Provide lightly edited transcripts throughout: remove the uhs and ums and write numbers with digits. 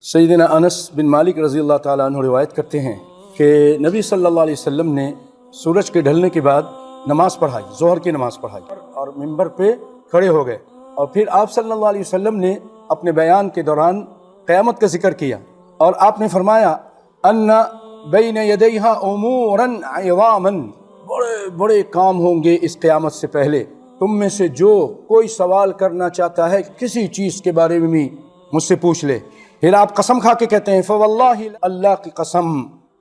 سیدنا انس بن مالک رضی اللہ تعالیٰ عنہ روایت کرتے ہیں کہ نبی صلی اللہ علیہ وسلم نے سورج کے ڈھلنے کے بعد نماز پڑھائی، ظہر کی نماز پڑھائی اور منبر پہ کھڑے ہو گئے، اور پھر آپ صلی اللہ علیہ وسلم نے اپنے بیان کے دوران قیامت کا ذکر کیا، اور آپ نے فرمایا ان بین یدیہا امورا عظاما، بڑے بڑے کام ہوں گے اس قیامت سے پہلے، تم میں سے جو کوئی سوال کرنا چاہتا ہے کسی چیز کے بارے میں مجھ سے پوچھ لے۔ پھر آپ قسم کھا کے کہتے ہیں فواللہ، اللہ کی قسم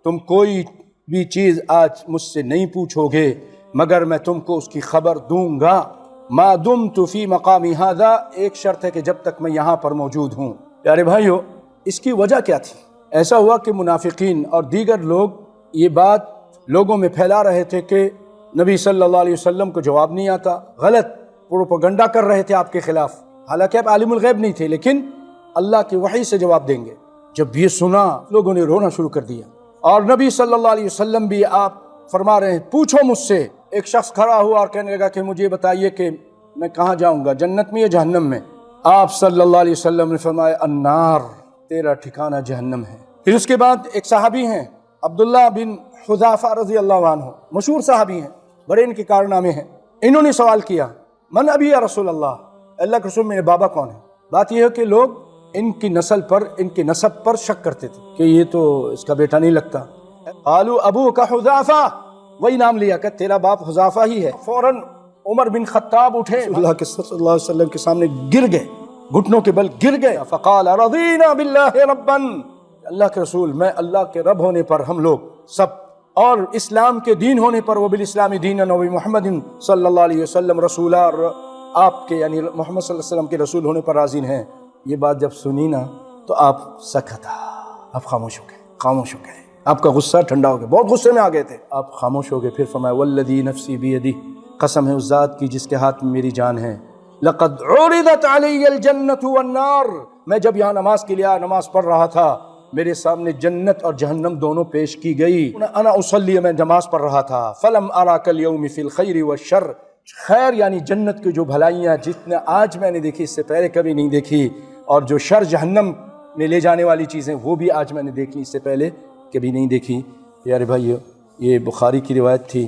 تم کوئی بھی چیز آج مجھ سے نہیں پوچھو گے مگر میں تم کو اس کی خبر دوں گا، ما دمت فی مقامی ھذا، ایک شرط ہے کہ جب تک میں یہاں پر موجود ہوں۔ پیارے بھائیو، اس کی وجہ کیا تھی؟ ایسا ہوا کہ منافقین اور دیگر لوگ یہ بات لوگوں میں پھیلا رہے تھے کہ نبی صلی اللہ علیہ وسلم کو جواب نہیں آتا، غلط پروپیگنڈا کر رہے تھے آپ کے خلاف، حالانکہ آپ عالم الغیب نہیں تھے، لیکن اللہ کی وحی سے جواب دیں گے۔ جب یہ سنا لوگوں نے رونا شروع کر دیا، اور نبی صلی اللہ علیہ وسلم بھی آپ فرما رہے ہیں پوچھو مجھ سے۔ ایک شخص کھڑا ہوا اور کہنے لگا کہ مجھے بتائیے کہ میں کہاں جاؤں گا، جنت میں یا جہنم میں؟ آپ صلی اللہ علیہ وسلم نے فرمایا النار، تیرا ٹھکانہ جہنم ہے۔ پھر اس کے بعد ایک صحابی ہیں عبداللہ بن حذافہ رضی اللہ عنہ، مشہور صحابی ہیں، بڑے ان کے کارنامے ہیں۔ انہوں نے سوال کیا من ابی یا رسول اللہ، اللہ کے رسول میرے بابا کون ہیں؟ بات یہ ہے کہ لوگ ان کی نسل پر، ان کے نسب پر شک کرتے تھے کہ یہ تو اس کا بیٹا نہیں لگتا۔ قالوا ابوک حذافہ، وہی نام لیا کہ تیرا باپ حذافہ ہی ہے۔ فوراً عمر بن خطاب اٹھے، اللہ کے صلی اللہ علیہ وسلم کے سامنے گر گئے، گھٹنوں کے بل گر گئے۔ فقال رضینا باللہ ربا، اللہ کے رسول میں اللہ کے رب ہونے پر ہم لوگ سب، اور اسلام کے دین ہونے پر، وبالاسلام دینا، نبی محمد صلی اللہ علیہ وسلم رسولہ، آپ کے یعنی محمد صلی اللہ علیہ وسلم کے رسول ہونے پر راضی ہیں۔ یہ بات جب سنی نا تو آپ سکتا، آپ خاموش ہو گئے، خاموش ہو گئے، آپ کا غصہ ٹھنڈا ہو گیا، بہت غصے میں آ گئے تھے، آپ خاموش ہو گئے۔ پھر فرمایا والذی نفسی بیدہ، قسم ہے اس ذات کی جس کے ہاتھ میں میری جان ہے، لقد عرضت علی الجنۃ والنار، میں جب یہاں نماز کے لیے نماز پڑھ رہا تھا میرے سامنے جنت اور جہنم دونوں پیش کی گئی، انا اصلی، میں نماز پڑھ رہا تھا، فلم اراک اليوم فی الخیر والشر، خیر یعنی جنت کی جو بھلائیاں جتنے آج میں نے دیکھی اس سے پہلے کبھی نہیں دیکھی، اور جو شر جہنم میں لے جانے والی چیزیں وہ بھی آج میں نے دیکھی اس سے پہلے کبھی نہیں دیکھی۔ پیارے بھائیو، یہ بخاری کی روایت تھی۔